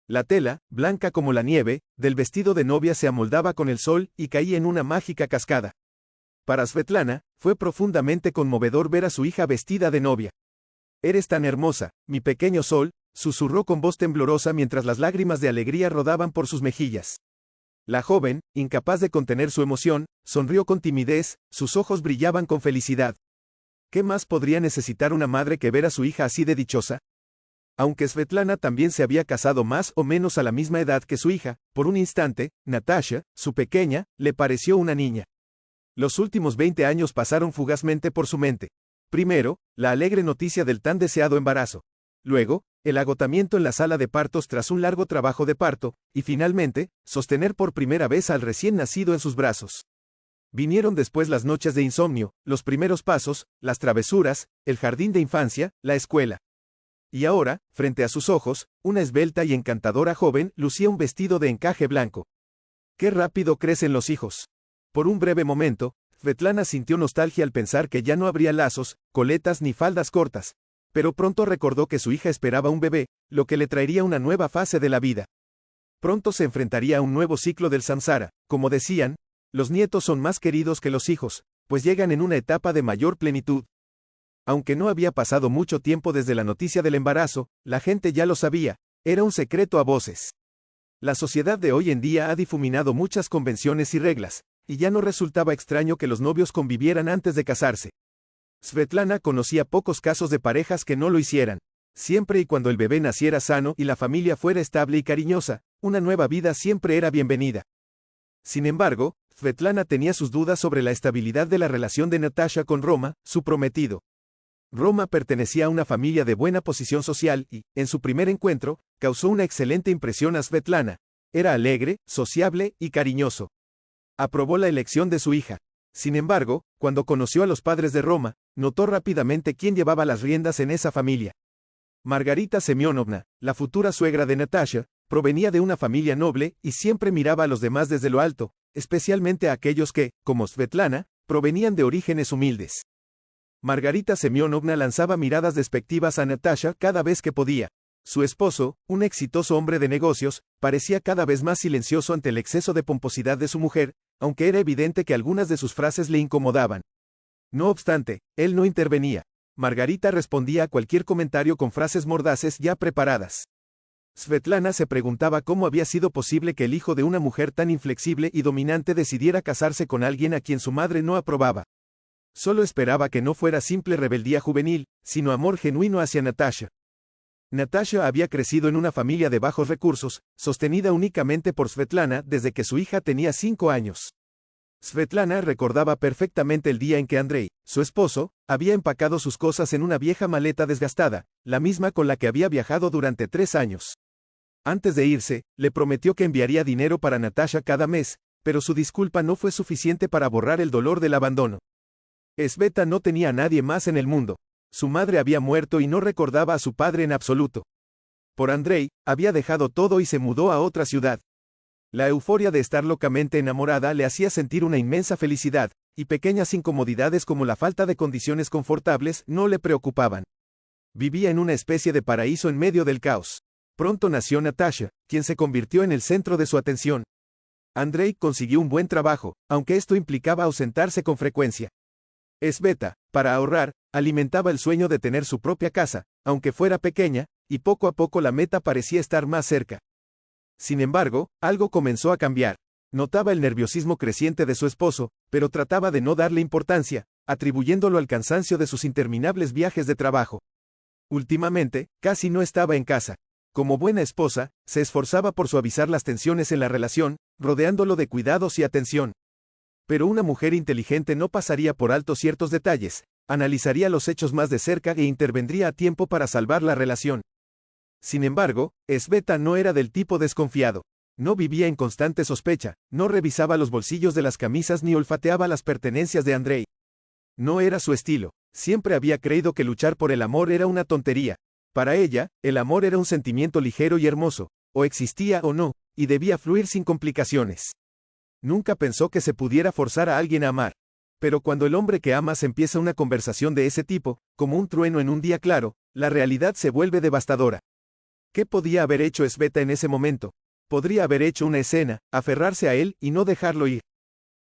La tela, blanca como la nieve, del vestido de novia se amoldaba con el sol y caía en una mágica cascada. Para Svetlana, fue profundamente conmovedor ver a su hija vestida de novia. «Eres tan hermosa, mi pequeño sol», susurró con voz temblorosa mientras las lágrimas de alegría rodaban por sus mejillas. La joven, incapaz de contener su emoción, sonrió con timidez, sus ojos brillaban con felicidad. ¿Qué más podría necesitar una madre que ver a su hija así de dichosa? Aunque Svetlana también se había casado más o menos a la misma edad que su hija, por un instante, Natasha, su pequeña, le pareció una niña. Los últimos 20 años pasaron fugazmente por su mente. Primero, la alegre noticia del tan deseado embarazo. Luego, el agotamiento en la sala de partos tras un largo trabajo de parto, y finalmente, sostener por primera vez al recién nacido en sus brazos. Vinieron después las noches de insomnio, los primeros pasos, las travesuras, el jardín de infancia, la escuela. Y ahora, frente a sus ojos, una esbelta y encantadora joven lucía un vestido de encaje blanco. ¡Qué rápido crecen los hijos! Por un breve momento, Svetlana sintió nostalgia al pensar que ya no habría lazos, coletas ni faldas cortas. Pero pronto recordó que su hija esperaba un bebé, lo que le traería una nueva fase de la vida. Pronto se enfrentaría a un nuevo ciclo del samsara. Como decían, los nietos son más queridos que los hijos, pues llegan en una etapa de mayor plenitud. Aunque no había pasado mucho tiempo desde la noticia del embarazo, la gente ya lo sabía, era un secreto a voces. La sociedad de hoy en día ha difuminado muchas convenciones y reglas, y ya no resultaba extraño que los novios convivieran antes de casarse. Svetlana conocía pocos casos de parejas que no lo hicieran. Siempre y cuando el bebé naciera sano y la familia fuera estable y cariñosa, una nueva vida siempre era bienvenida. Sin embargo, Svetlana tenía sus dudas sobre la estabilidad de la relación de Natasha con Roma, su prometido. Roma pertenecía a una familia de buena posición social y, en su primer encuentro, causó una excelente impresión a Svetlana. Era alegre, sociable y cariñoso. Aprobó la elección de su hija. Sin embargo, cuando conoció a los padres de Roma, notó rápidamente quién llevaba las riendas en esa familia. Margarita Semyonovna, la futura suegra de Natasha, provenía de una familia noble y siempre miraba a los demás desde lo alto, especialmente a aquellos que, como Svetlana, provenían de orígenes humildes. Margarita Semyonovna lanzaba miradas despectivas a Natasha cada vez que podía. Su esposo, un exitoso hombre de negocios, parecía cada vez más silencioso ante el exceso de pomposidad de su mujer, aunque era evidente que algunas de sus frases le incomodaban. No obstante, él no intervenía. Margarita respondía a cualquier comentario con frases mordaces ya preparadas. Svetlana se preguntaba cómo había sido posible que el hijo de una mujer tan inflexible y dominante decidiera casarse con alguien a quien su madre no aprobaba. Solo esperaba que no fuera simple rebeldía juvenil, sino amor genuino hacia Natasha. Natasha había crecido en una familia de bajos recursos, sostenida únicamente por Svetlana desde que su hija tenía 5 años. Svetlana recordaba perfectamente el día en que Andrei, su esposo, había empacado sus cosas en una vieja maleta desgastada, la misma con la que había viajado durante 3 años. Antes de irse, le prometió que enviaría dinero para Natasha cada mes, pero su disculpa no fue suficiente para borrar el dolor del abandono. Sveta no tenía a nadie más en el mundo. Su madre había muerto y no recordaba a su padre en absoluto. Por Andrei, había dejado todo y se mudó a otra ciudad. La euforia de estar locamente enamorada le hacía sentir una inmensa felicidad, y pequeñas incomodidades como la falta de condiciones confortables no le preocupaban. Vivía en una especie de paraíso en medio del caos. Pronto nació Natasha, quien se convirtió en el centro de su atención. Andrei consiguió un buen trabajo, aunque esto implicaba ausentarse con frecuencia. Sveta, para ahorrar, alimentaba el sueño de tener su propia casa, aunque fuera pequeña, y poco a poco la meta parecía estar más cerca. Sin embargo, algo comenzó a cambiar. Notaba el nerviosismo creciente de su esposo, pero trataba de no darle importancia, atribuyéndolo al cansancio de sus interminables viajes de trabajo. Últimamente, casi no estaba en casa. Como buena esposa, se esforzaba por suavizar las tensiones en la relación, rodeándolo de cuidados y atención. Pero una mujer inteligente no pasaría por alto ciertos detalles, analizaría los hechos más de cerca e intervendría a tiempo para salvar la relación. Sin embargo, Sveta no era del tipo desconfiado. No vivía en constante sospecha, no revisaba los bolsillos de las camisas ni olfateaba las pertenencias de Andrei. No era su estilo. Siempre había creído que luchar por el amor era una tontería. Para ella, el amor era un sentimiento ligero y hermoso, o existía o no, y debía fluir sin complicaciones. Nunca pensó que se pudiera forzar a alguien a amar. Pero cuando el hombre que amas empieza una conversación de ese tipo, como un trueno en un día claro, la realidad se vuelve devastadora. ¿Qué podía haber hecho Sveta en ese momento? Podría haber hecho una escena, aferrarse a él y no dejarlo ir.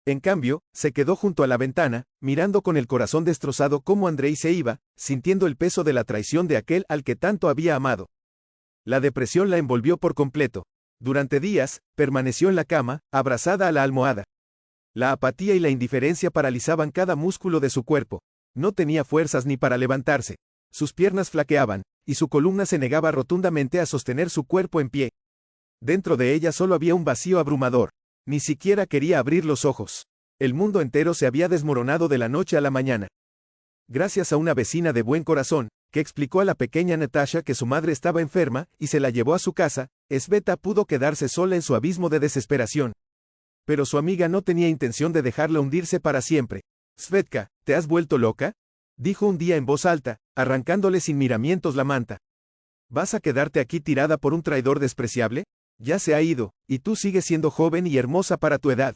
En cambio, se quedó junto a la ventana, mirando con el corazón destrozado cómo Andrei se iba, sintiendo el peso de la traición de aquel al que tanto había amado. La depresión la envolvió por completo. Durante días, permaneció en la cama, abrazada a la almohada. La apatía y la indiferencia paralizaban cada músculo de su cuerpo. No tenía fuerzas ni para levantarse. Sus piernas flaqueaban, y su columna se negaba rotundamente a sostener su cuerpo en pie. Dentro de ella solo había un vacío abrumador. Ni siquiera quería abrir los ojos. El mundo entero se había desmoronado de la noche a la mañana. Gracias a una vecina de buen corazón, que explicó a la pequeña Natasha que su madre estaba enferma y se la llevó a su casa, Sveta pudo quedarse sola en su abismo de desesperación. Pero su amiga no tenía intención de dejarla hundirse para siempre. «Svetka, ¿te has vuelto loca?», dijo un día en voz alta, arrancándole sin miramientos la manta. «¿Vas a quedarte aquí tirada por un traidor despreciable? Ya se ha ido, y tú sigues siendo joven y hermosa para tu edad.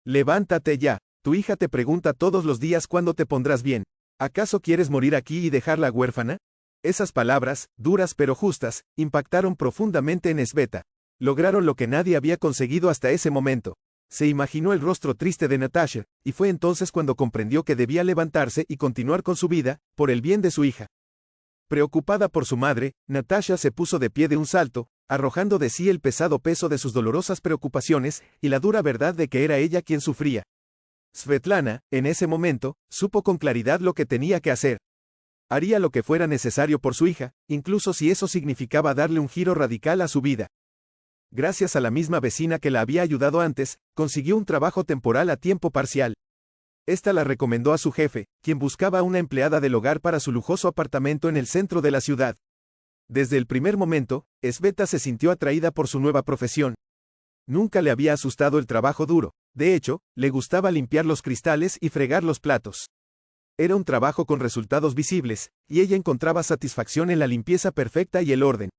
Levántate ya, tu hija te pregunta todos los días cuándo te pondrás bien. ¿Acaso quieres morir aquí y dejarla huérfana?». Esas palabras, duras pero justas, impactaron profundamente en Sveta. Lograron lo que nadie había conseguido hasta ese momento. Se imaginó el rostro triste de Natasha, y fue entonces cuando comprendió que debía levantarse y continuar con su vida, por el bien de su hija. Preocupada por su madre, Natasha se puso de pie de un salto, arrojando de sí el pesado peso de sus dolorosas preocupaciones, y la dura verdad de que era ella quien sufría. Svetlana, en ese momento, supo con claridad lo que tenía que hacer. Haría lo que fuera necesario por su hija, incluso si eso significaba darle un giro radical a su vida. Gracias a la misma vecina que la había ayudado antes, consiguió un trabajo temporal a tiempo parcial. Esta la recomendó a su jefe, quien buscaba una empleada del hogar para su lujoso apartamento en el centro de la ciudad. Desde el primer momento, Sveta se sintió atraída por su nueva profesión. Nunca le había asustado el trabajo duro. De hecho, le gustaba limpiar los cristales y fregar los platos. Era un trabajo con resultados visibles, y ella encontraba satisfacción en la limpieza perfecta y el orden.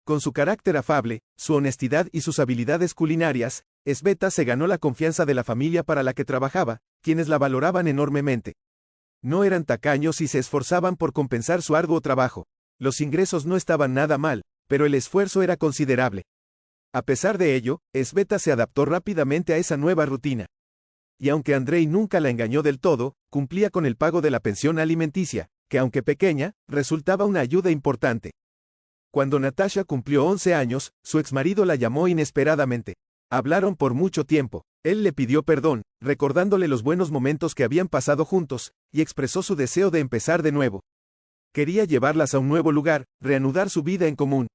Con su carácter afable, su honestidad y sus habilidades culinarias, Sveta se ganó la confianza de la familia para la que trabajaba, quienes la valoraban enormemente. No eran tacaños y se esforzaban por compensar su arduo trabajo. Los ingresos no estaban nada mal, pero el esfuerzo era considerable. A pesar de ello, Sveta se adaptó rápidamente a esa nueva rutina. Y aunque Andrei nunca la engañó del todo, cumplía con el pago de la pensión alimenticia, que aunque pequeña, resultaba una ayuda importante. Cuando Natasha cumplió 11 años, su exmarido la llamó inesperadamente. Hablaron por mucho tiempo. Él le pidió perdón, recordándole los buenos momentos que habían pasado juntos, y expresó su deseo de empezar de nuevo. Quería llevarlas a un nuevo lugar, reanudar su vida en común.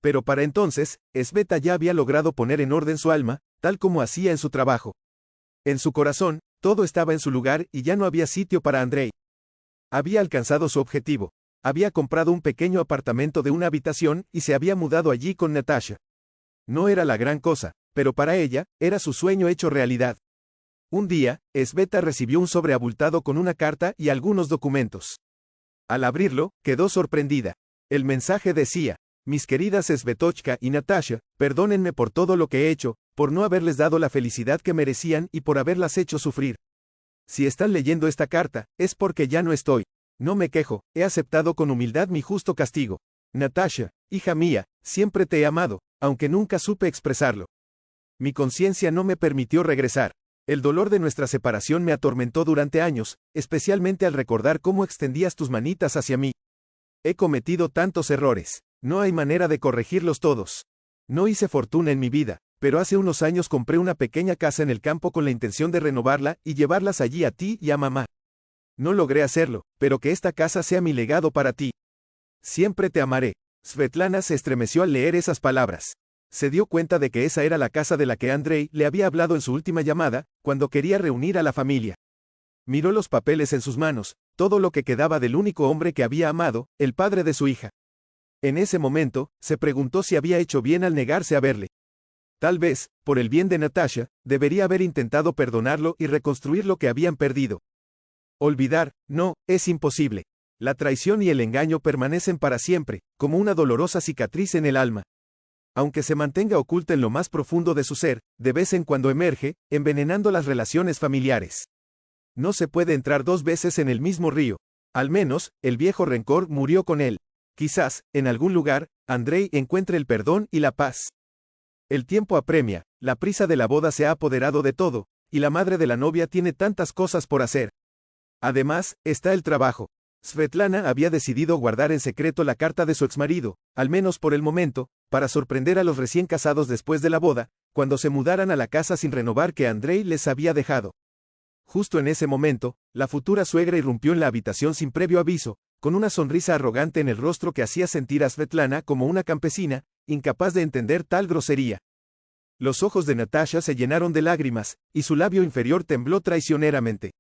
Pero para entonces, Sveta ya había logrado poner en orden su alma, tal como hacía en su trabajo. En su corazón, todo estaba en su lugar y ya no había sitio para Andrei. Había alcanzado su objetivo. Había comprado un pequeño apartamento de una habitación y se había mudado allí con Natasha. No era la gran cosa, pero para ella, era su sueño hecho realidad. Un día, Sveta recibió un sobre abultado con una carta y algunos documentos. Al abrirlo, quedó sorprendida. El mensaje decía: «Mis queridas Svetochka y Natasha, perdónenme por todo lo que he hecho, por no haberles dado la felicidad que merecían y por haberlas hecho sufrir. Si están leyendo esta carta, es porque ya no estoy. No me quejo, he aceptado con humildad mi justo castigo. Natasha, hija mía, siempre te he amado, aunque nunca supe expresarlo. Mi conciencia no me permitió regresar. El dolor de nuestra separación me atormentó durante años, especialmente al recordar cómo extendías tus manitas hacia mí. He cometido tantos errores. No hay manera de corregirlos todos. No hice fortuna en mi vida, pero hace unos años compré una pequeña casa en el campo con la intención de renovarla y llevarlas allí a ti y a mamá. No logré hacerlo, pero que esta casa sea mi legado para ti. Siempre te amaré». Svetlana se estremeció al leer esas palabras. Se dio cuenta de que esa era la casa de la que Andrei le había hablado en su última llamada, cuando quería reunir a la familia. Miró los papeles en sus manos, todo lo que quedaba del único hombre que había amado, el padre de su hija. En ese momento, se preguntó si había hecho bien al negarse a verle. Tal vez, por el bien de Natasha, debería haber intentado perdonarlo y reconstruir lo que habían perdido. Olvidar, no, es imposible. La traición y el engaño permanecen para siempre, como una dolorosa cicatriz en el alma. Aunque se mantenga oculta en lo más profundo de su ser, de vez en cuando emerge, envenenando las relaciones familiares. No se puede entrar dos veces en el mismo río. Al menos, el viejo rencor murió con él. Quizás, en algún lugar, Andrei encuentre el perdón y la paz. El tiempo apremia, la prisa de la boda se ha apoderado de todo, y la madre de la novia tiene tantas cosas por hacer. Además, está el trabajo. Svetlana había decidido guardar en secreto la carta de su exmarido, al menos por el momento, para sorprender a los recién casados después de la boda, cuando se mudaran a la casa sin renovar que Andrei les había dejado. Justo en ese momento, la futura suegra irrumpió en la habitación sin previo aviso, con una sonrisa arrogante en el rostro que hacía sentir a Svetlana como una campesina, incapaz de entender tal grosería. Los ojos de Natasha se llenaron de lágrimas, y su labio inferior tembló traicioneramente.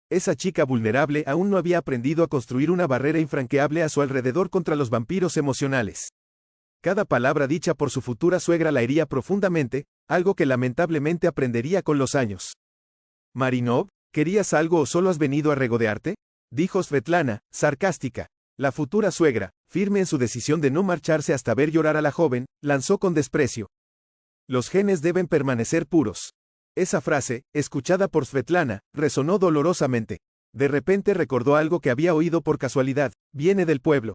Esa chica vulnerable aún no había aprendido a construir una barrera infranqueable a su alrededor contra los vampiros emocionales. Cada palabra dicha por su futura suegra la hería profundamente, algo que lamentablemente aprendería con los años. «Marinov, ¿querías algo o solo has venido a regodearte?», dijo Svetlana, sarcástica. La futura suegra, firme en su decisión de no marcharse hasta ver llorar a la joven, lanzó con desprecio: «Los genes deben permanecer puros». Esa frase, escuchada por Svetlana, resonó dolorosamente. De repente recordó algo que había oído por casualidad: «Viene del pueblo».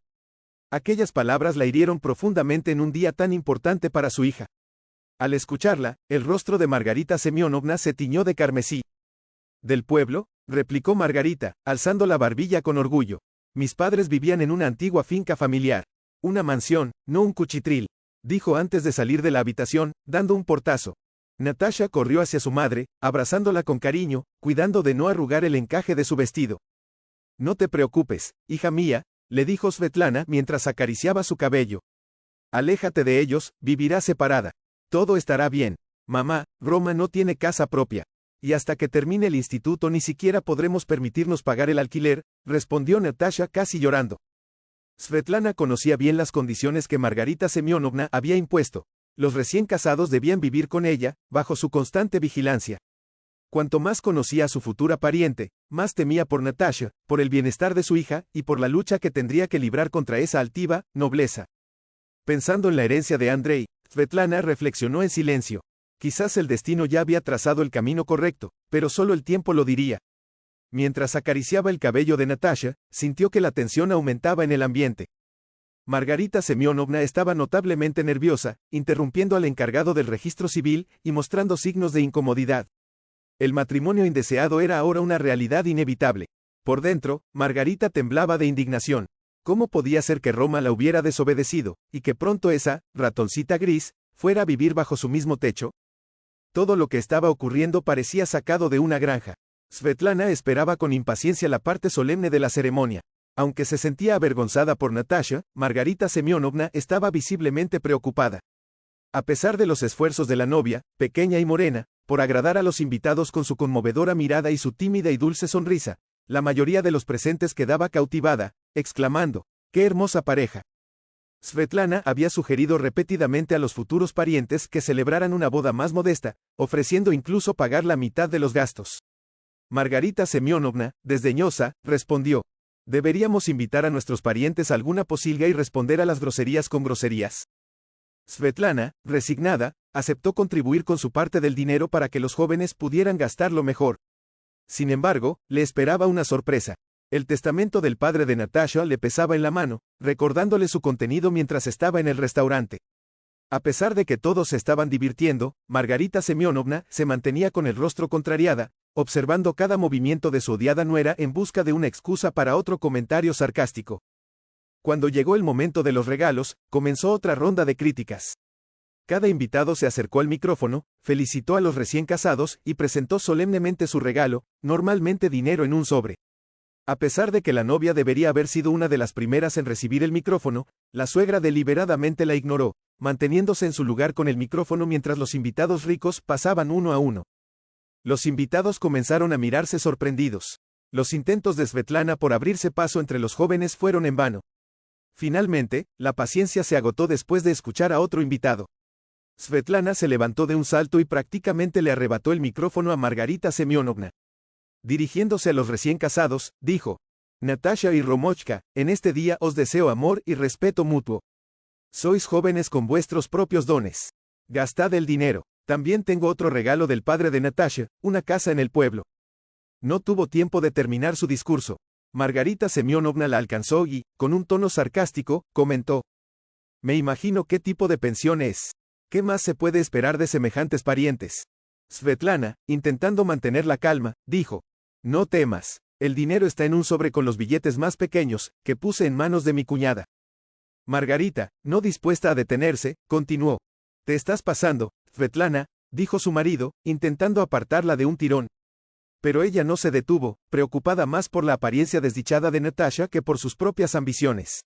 Aquellas palabras la hirieron profundamente en un día tan importante para su hija. Al escucharla, el rostro de Margarita Semyonovna se tiñó de carmesí. «¿Del pueblo?», replicó Margarita, alzando la barbilla con orgullo. «Mis padres vivían en una antigua finca familiar. Una mansión, no un cuchitril», dijo antes de salir de la habitación, dando un portazo. Natasha corrió hacia su madre, abrazándola con cariño, cuidando de no arrugar el encaje de su vestido. «No te preocupes, hija mía», le dijo Svetlana mientras acariciaba su cabello. «Aléjate de ellos, vivirás separada. Todo estará bien. Mamá, Roma no tiene casa propia. Y hasta que termine el instituto ni siquiera podremos permitirnos pagar el alquiler», respondió Natasha casi llorando. Svetlana conocía bien las condiciones que Margarita Semyonovna había impuesto. Los recién casados debían vivir con ella, bajo su constante vigilancia. Cuanto más conocía a su futura pariente, más temía por Natasha, por el bienestar de su hija, y por la lucha que tendría que librar contra esa altiva nobleza. Pensando en la herencia de Andrei, Svetlana reflexionó en silencio. Quizás el destino ya había trazado el camino correcto, pero solo el tiempo lo diría. Mientras acariciaba el cabello de Natasha, sintió que la tensión aumentaba en el ambiente. Margarita Semyonovna estaba notablemente nerviosa, interrumpiendo al encargado del registro civil y mostrando signos de incomodidad. El matrimonio indeseado era ahora una realidad inevitable. Por dentro, Margarita temblaba de indignación. ¿Cómo podía ser que Roma la hubiera desobedecido, y que pronto esa ratoncita gris fuera a vivir bajo su mismo techo? Todo lo que estaba ocurriendo parecía sacado de una granja. Svetlana esperaba con impaciencia la parte solemne de la ceremonia. Aunque se sentía avergonzada por Natasha, Margarita Semyonovna estaba visiblemente preocupada. A pesar de los esfuerzos de la novia, pequeña y morena, por agradar a los invitados con su conmovedora mirada y su tímida y dulce sonrisa, la mayoría de los presentes quedaba cautivada, exclamando: «¡Qué hermosa pareja!». Svetlana había sugerido repetidamente a los futuros parientes que celebraran una boda más modesta, ofreciendo incluso pagar la mitad de los gastos. Margarita Semyonovna, desdeñosa, respondió: «¿Deberíamos invitar a nuestros parientes a alguna posilga y responder a las groserías con groserías?». Svetlana, resignada, aceptó contribuir con su parte del dinero para que los jóvenes pudieran gastarlo mejor. Sin embargo, le esperaba una sorpresa. El testamento del padre de Natasha le pesaba en la mano, recordándole su contenido mientras estaba en el restaurante. A pesar de que todos se estaban divirtiendo, Margarita Semyonovna se mantenía con el rostro contrariada, observando cada movimiento de su odiada nuera en busca de una excusa para otro comentario sarcástico. Cuando llegó el momento de los regalos, comenzó otra ronda de críticas. Cada invitado se acercó al micrófono, felicitó a los recién casados y presentó solemnemente su regalo, normalmente dinero en un sobre. A pesar de que la novia debería haber sido una de las primeras en recibir el micrófono, la suegra deliberadamente la ignoró, manteniéndose en su lugar con el micrófono mientras los invitados ricos pasaban uno a uno. Los invitados comenzaron a mirarse sorprendidos. Los intentos de Svetlana por abrirse paso entre los jóvenes fueron en vano. Finalmente, la paciencia se agotó después de escuchar a otro invitado. Svetlana se levantó de un salto y prácticamente le arrebató el micrófono a Margarita Semyonovna. Dirigiéndose a los recién casados, dijo: «Natasha y Romochka, en este día os deseo amor y respeto mutuo. Sois jóvenes con vuestros propios dones. Gastad el dinero. También tengo otro regalo del padre de Natasha, una casa en el pueblo». No tuvo tiempo de terminar su discurso. Margarita Semyonovna la alcanzó y, con un tono sarcástico, comentó: «Me imagino qué tipo de pensión es. ¿Qué más se puede esperar de semejantes parientes?». Svetlana, intentando mantener la calma, dijo: «No temas. El dinero está en un sobre con los billetes más pequeños, que puse en manos de mi cuñada». Margarita, no dispuesta a detenerse, continuó: «Te estás pasando, Svetlana», dijo su marido, intentando apartarla de un tirón. Pero ella no se detuvo, preocupada más por la apariencia desdichada de Natasha que por sus propias ambiciones.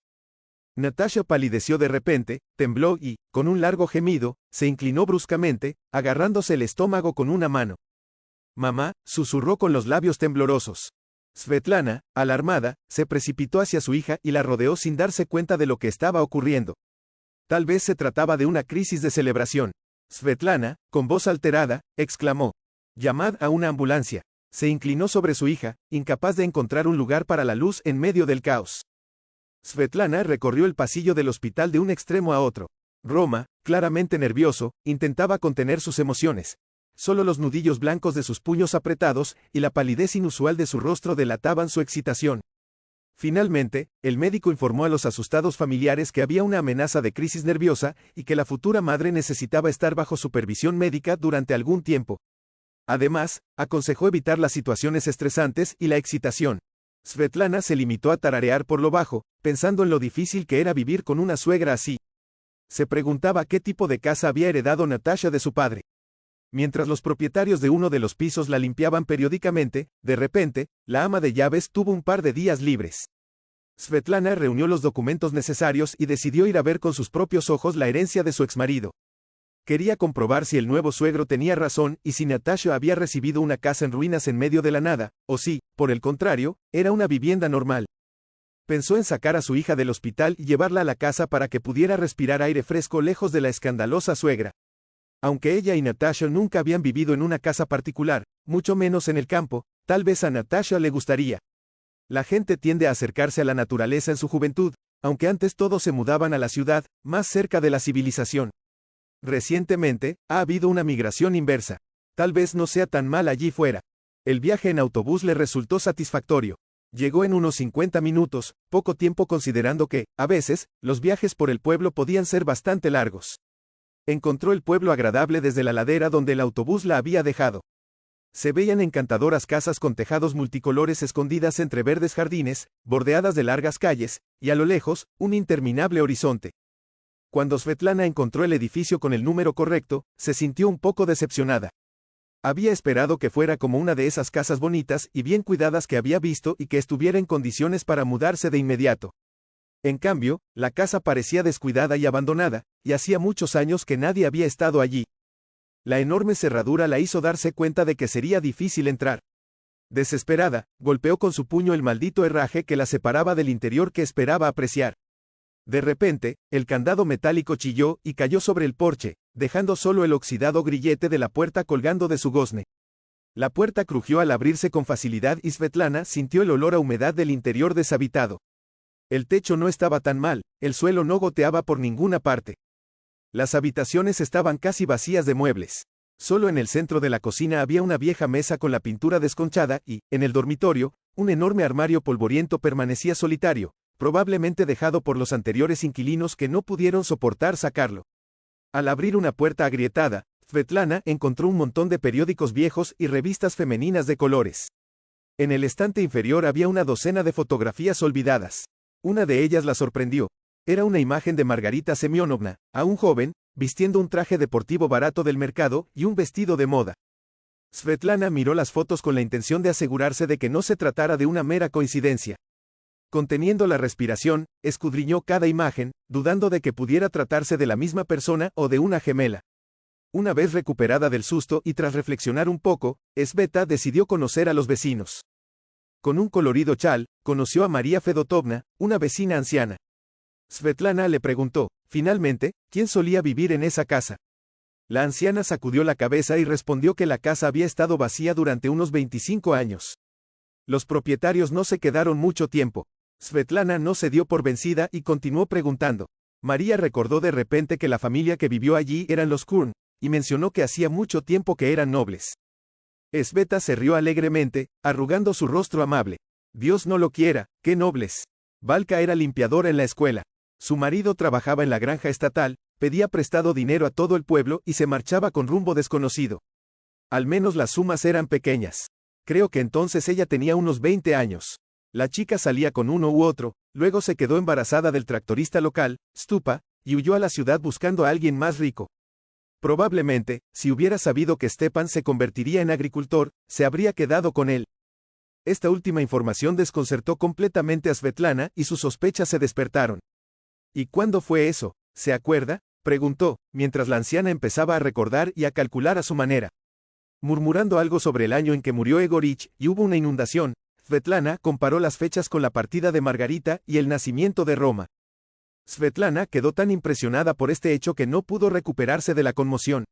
Natasha palideció de repente, tembló y, con un largo gemido, se inclinó bruscamente, agarrándose el estómago con una mano. «Mamá», susurró con los labios temblorosos. Svetlana, alarmada, se precipitó hacia su hija y la rodeó sin darse cuenta de lo que estaba ocurriendo. Tal vez se trataba de una crisis de celebración. Svetlana, con voz alterada, exclamó: «Llamad a una ambulancia». Se inclinó sobre su hija, incapaz de encontrar un lugar para la luz en medio del caos. Svetlana recorrió el pasillo del hospital de un extremo a otro. Roma, claramente nervioso, intentaba contener sus emociones. Solo los nudillos blancos de sus puños apretados y la palidez inusual de su rostro delataban su excitación. Finalmente, el médico informó a los asustados familiares que había una amenaza de crisis nerviosa y que la futura madre necesitaba estar bajo supervisión médica durante algún tiempo. Además, aconsejó evitar las situaciones estresantes y la excitación. Svetlana se limitó a tararear por lo bajo, pensando en lo difícil que era vivir con una suegra así. Se preguntaba qué tipo de casa había heredado Natasha de su padre. Mientras los propietarios de uno de los pisos la limpiaban periódicamente, de repente, la ama de llaves tuvo un par de días libres. Svetlana reunió los documentos necesarios y decidió ir a ver con sus propios ojos la herencia de su exmarido. Quería comprobar si el nuevo suegro tenía razón y si Natasha había recibido una casa en ruinas en medio de la nada, o si, por el contrario, era una vivienda normal. Pensó en sacar a su hija del hospital y llevarla a la casa para que pudiera respirar aire fresco lejos de la escandalosa suegra. Aunque ella y Natasha nunca habían vivido en una casa particular, mucho menos en el campo, tal vez a Natasha le gustaría. La gente tiende a acercarse a la naturaleza en su juventud, aunque antes todos se mudaban a la ciudad, más cerca de la civilización. Recientemente, ha habido una migración inversa. Tal vez no sea tan mal allí fuera. El viaje en autobús le resultó satisfactorio. Llegó en unos 50 minutos, poco tiempo considerando que, a veces, los viajes por el pueblo podían ser bastante largos. Encontró el pueblo agradable desde la ladera donde el autobús la había dejado. Se veían encantadoras casas con tejados multicolores escondidas entre verdes jardines, bordeadas de largas calles, y a lo lejos, un interminable horizonte. Cuando Svetlana encontró el edificio con el número correcto, se sintió un poco decepcionada. Había esperado que fuera como una de esas casas bonitas y bien cuidadas que había visto y que estuviera en condiciones para mudarse de inmediato. En cambio, la casa parecía descuidada y abandonada, y hacía muchos años que nadie había estado allí. La enorme cerradura la hizo darse cuenta de que sería difícil entrar. Desesperada, golpeó con su puño el maldito herraje que la separaba del interior que esperaba apreciar. De repente, el candado metálico chilló y cayó sobre el porche, dejando solo el oxidado grillete de la puerta colgando de su gozne. La puerta crujió al abrirse con facilidad y Svetlana sintió el olor a humedad del interior deshabitado. El techo no estaba tan mal, el suelo no goteaba por ninguna parte. Las habitaciones estaban casi vacías de muebles. Solo en el centro de la cocina había una vieja mesa con la pintura desconchada y, en el dormitorio, un enorme armario polvoriento permanecía solitario, probablemente dejado por los anteriores inquilinos que no pudieron soportar sacarlo. Al abrir una puerta agrietada, Svetlana encontró un montón de periódicos viejos y revistas femeninas de colores. En el estante inferior había una docena de fotografías olvidadas. Una de ellas la sorprendió. Era una imagen de Margarita Semyonovna, aún joven, vistiendo un traje deportivo barato del mercado y un vestido de moda. Svetlana miró las fotos con la intención de asegurarse de que no se tratara de una mera coincidencia. Conteniendo la respiración, escudriñó cada imagen, dudando de que pudiera tratarse de la misma persona o de una gemela. Una vez recuperada del susto y tras reflexionar un poco, Sveta decidió conocer a los vecinos. Con un colorido chal, conoció a María Fedotovna, una vecina anciana. Svetlana le preguntó, finalmente, ¿quién solía vivir en esa casa? La anciana sacudió la cabeza y respondió que la casa había estado vacía durante unos 25 años. Los propietarios no se quedaron mucho tiempo. Svetlana no se dio por vencida y continuó preguntando. María recordó de repente que la familia que vivió allí eran los Kurn, y mencionó que hacía mucho tiempo que eran nobles. Sveta se rió alegremente, arrugando su rostro amable. Dios no lo quiera, qué nobles. Valka era limpiadora en la escuela. Su marido trabajaba en la granja estatal, pedía prestado dinero a todo el pueblo y se marchaba con rumbo desconocido. Al menos las sumas eran pequeñas. Creo que entonces ella tenía unos 20 años. La chica salía con uno u otro, luego se quedó embarazada del tractorista local, Stupa, y huyó a la ciudad buscando a alguien más rico. Probablemente, si hubiera sabido que Stepan se convertiría en agricultor, se habría quedado con él. Esta última información desconcertó completamente a Svetlana y sus sospechas se despertaron. ¿Y cuándo fue eso? ¿Se acuerda?, preguntó, mientras la anciana empezaba a recordar y a calcular a su manera. Murmurando algo sobre el año en que murió Egorich y hubo una inundación, Svetlana comparó las fechas con la partida de Margarita y el nacimiento de Roma. Svetlana quedó tan impresionada por este hecho que no pudo recuperarse de la conmoción.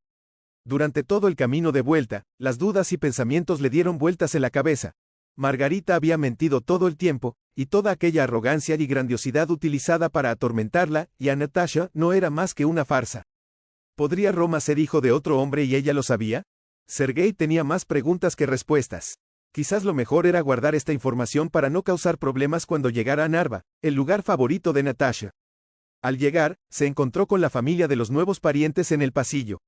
Durante todo el camino de vuelta, las dudas y pensamientos le dieron vueltas en la cabeza. Margarita había mentido todo el tiempo, y toda aquella arrogancia y grandiosidad utilizada para atormentarla, y a Natasha no era más que una farsa. ¿Podría Roma ser hijo de otro hombre y ella lo sabía? Sergei tenía más preguntas que respuestas. Quizás lo mejor era guardar esta información para no causar problemas cuando llegara a Narva, el lugar favorito de Natasha. Al llegar, se encontró con la familia de los nuevos parientes en el pasillo.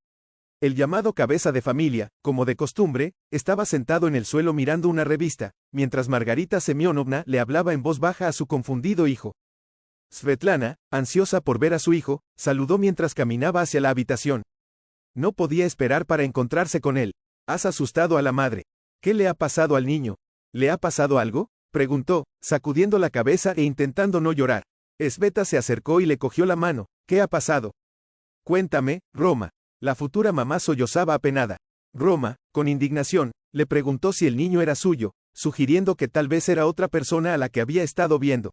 El llamado cabeza de familia, como de costumbre, estaba sentado en el suelo mirando una revista, mientras Margarita Semyonovna le hablaba en voz baja a su confundido hijo. Svetlana, ansiosa por ver a su hijo, saludó mientras caminaba hacia la habitación. No podía esperar para encontrarse con él. ¿Has asustado a la madre? ¿Qué le ha pasado al niño? ¿Le ha pasado algo?, preguntó, sacudiendo la cabeza e intentando no llorar. Sveta se acercó y le cogió la mano. ¿Qué ha pasado? Cuéntame, Roma. La futura mamá sollozaba apenada. Roma, con indignación, le preguntó si el niño era suyo, sugiriendo que tal vez era otra persona a la que había estado viendo.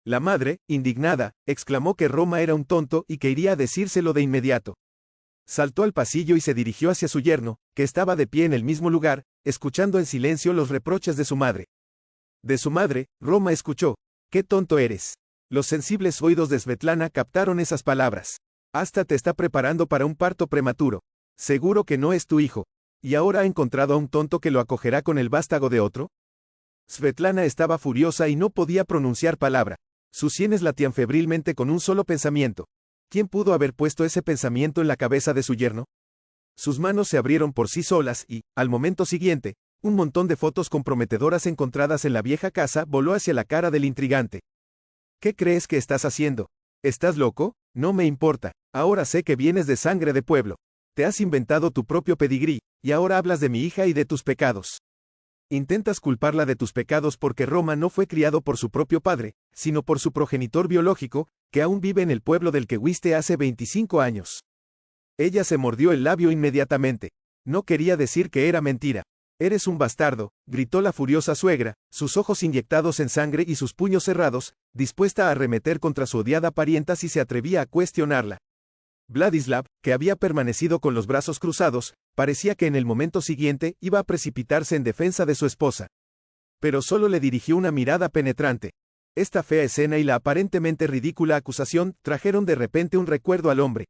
La madre, indignada, exclamó que Roma era un tonto y que iría a decírselo de inmediato. Saltó al pasillo y se dirigió hacia su yerno, que estaba de pie en el mismo lugar, escuchando en silencio los reproches de su madre. De su madre, Roma escuchó. «¡Qué tonto eres!». Los sensibles oídos de Svetlana captaron esas palabras. Hasta te está preparando para un parto prematuro. Seguro que no es tu hijo. ¿Y ahora ha encontrado a un tonto que lo acogerá con el vástago de otro? Svetlana estaba furiosa y no podía pronunciar palabra. Sus sienes latían febrilmente con un solo pensamiento. ¿Quién pudo haber puesto ese pensamiento en la cabeza de su yerno? Sus manos se abrieron por sí solas y, al momento siguiente, un montón de fotos comprometedoras encontradas en la vieja casa voló hacia la cara del intrigante. ¿Qué crees que estás haciendo? ¿Estás loco? No me importa. Ahora sé que vienes de sangre de pueblo. Te has inventado tu propio pedigrí, y ahora hablas de mi hija y de tus pecados. Intentas culparla de tus pecados porque Roma no fue criado por su propio padre, sino por su progenitor biológico, que aún vive en el pueblo del que huiste hace 25 años. Ella se mordió el labio inmediatamente. No quería decir que era mentira. Eres un bastardo, gritó la furiosa suegra, sus ojos inyectados en sangre y sus puños cerrados, dispuesta a arremeter contra su odiada parienta si se atrevía a cuestionarla. Vladislav, que había permanecido con los brazos cruzados, parecía que en el momento siguiente iba a precipitarse en defensa de su esposa. Pero solo le dirigió una mirada penetrante. Esta fea escena y la aparentemente ridícula acusación trajeron de repente un recuerdo al hombre.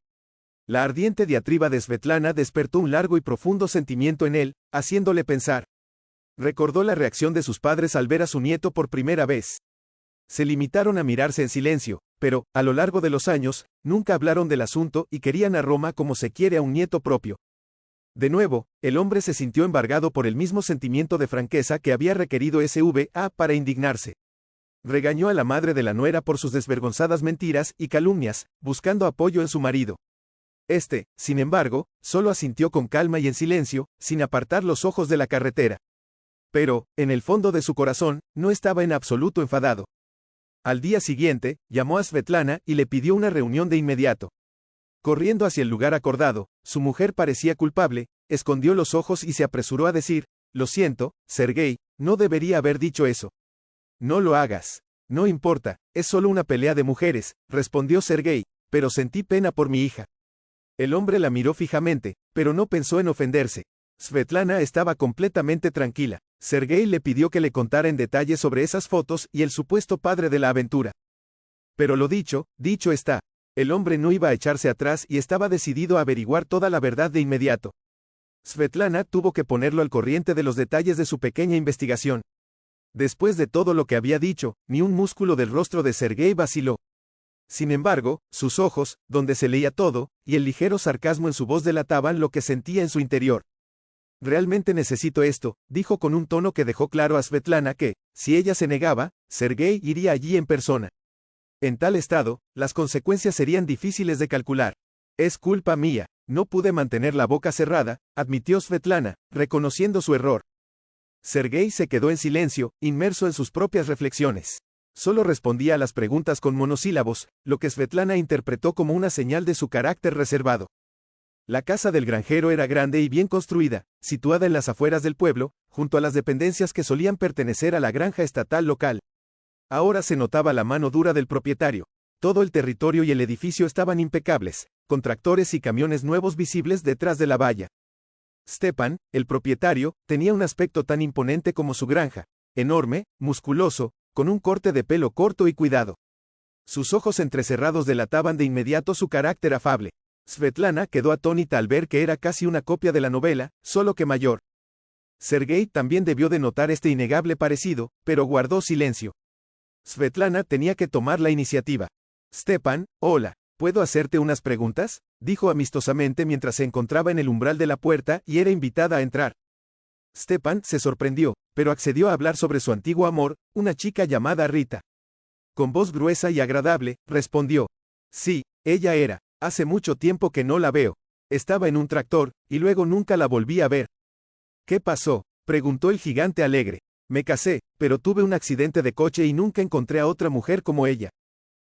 La ardiente diatriba de Svetlana despertó un largo y profundo sentimiento en él, haciéndole pensar. Recordó la reacción de sus padres al ver a su nieto por primera vez. Se limitaron a mirarse en silencio, pero, a lo largo de los años, nunca hablaron del asunto y querían a Roma como se quiere a un nieto propio. De nuevo, el hombre se sintió embargado por el mismo sentimiento de franqueza que había requerido SVA para indignarse. Regañó a la madre de la nuera por sus desvergonzadas mentiras y calumnias, buscando apoyo en su marido. Este, sin embargo, solo asintió con calma y en silencio, sin apartar los ojos de la carretera. Pero, en el fondo de su corazón, no estaba en absoluto enfadado. Al día siguiente, llamó a Svetlana y le pidió una reunión de inmediato. Corriendo hacia el lugar acordado, su mujer parecía culpable, escondió los ojos y se apresuró a decir, «Lo siento, Sergei, no debería haber dicho eso». «No lo hagas. No importa, es solo una pelea de mujeres», respondió Sergei, «pero sentí pena por mi hija». El hombre la miró fijamente, pero no pensó en ofenderse. Svetlana estaba completamente tranquila. Sergei le pidió que le contara en detalle sobre esas fotos y el supuesto padre de la aventura. Pero lo dicho, dicho está. El hombre no iba a echarse atrás y estaba decidido a averiguar toda la verdad de inmediato. Svetlana tuvo que ponerlo al corriente de los detalles de su pequeña investigación. Después de todo lo que había dicho, ni un músculo del rostro de Sergei vaciló. Sin embargo, sus ojos, donde se leía todo, y el ligero sarcasmo en su voz delataban lo que sentía en su interior. Realmente necesito esto, dijo con un tono que dejó claro a Svetlana que, si ella se negaba, Sergei iría allí en persona. En tal estado, las consecuencias serían difíciles de calcular. Es culpa mía, no pude mantener la boca cerrada, admitió Svetlana, reconociendo su error. Sergei se quedó en silencio, inmerso en sus propias reflexiones. Solo respondía a las preguntas con monosílabos, lo que Svetlana interpretó como una señal de su carácter reservado. La casa del granjero era grande y bien construida, situada en las afueras del pueblo, junto a las dependencias que solían pertenecer a la granja estatal local. Ahora se notaba la mano dura del propietario. Todo el territorio y el edificio estaban impecables, con tractores y camiones nuevos visibles detrás de la valla. Stepan, el propietario, tenía un aspecto tan imponente como su granja, enorme, musculoso, con un corte de pelo corto y cuidado. Sus ojos entrecerrados delataban de inmediato su carácter afable. Svetlana quedó atónita al ver que era casi una copia de la novela, solo que mayor. Sergei también debió de notar este innegable parecido, pero guardó silencio. Svetlana tenía que tomar la iniciativa. Stepan, hola, ¿puedo hacerte unas preguntas?, dijo amistosamente mientras se encontraba en el umbral de la puerta y era invitada a entrar. Stepan se sorprendió, pero accedió a hablar sobre su antiguo amor, una chica llamada Rita. Con voz gruesa y agradable, respondió. Sí, ella era. Hace mucho tiempo que no la veo. Estaba en un tractor, y luego nunca la volví a ver. ¿Qué pasó?, preguntó el gigante alegre. Me casé, pero tuve un accidente de coche y nunca encontré a otra mujer como ella.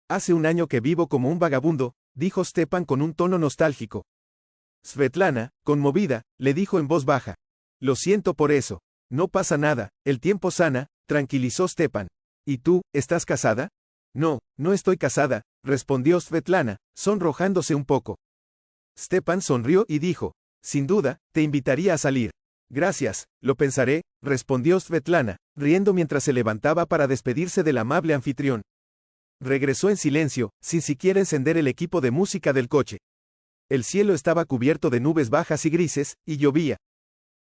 Hace un año que vivo como un vagabundo, dijo Stepan con un tono nostálgico. Svetlana, conmovida, le dijo en voz baja. Lo siento por eso. No pasa nada, el tiempo sana, tranquilizó Stepan. ¿Y tú, estás casada? No, no estoy casada, respondió Svetlana, sonrojándose un poco. Stepan sonrió y dijo, sin duda, te invitaría a salir. Gracias, lo pensaré, respondió Svetlana, riendo mientras se levantaba para despedirse del amable anfitrión. Regresó en silencio, sin siquiera encender el equipo de música del coche. El cielo estaba cubierto de nubes bajas y grises, y llovía.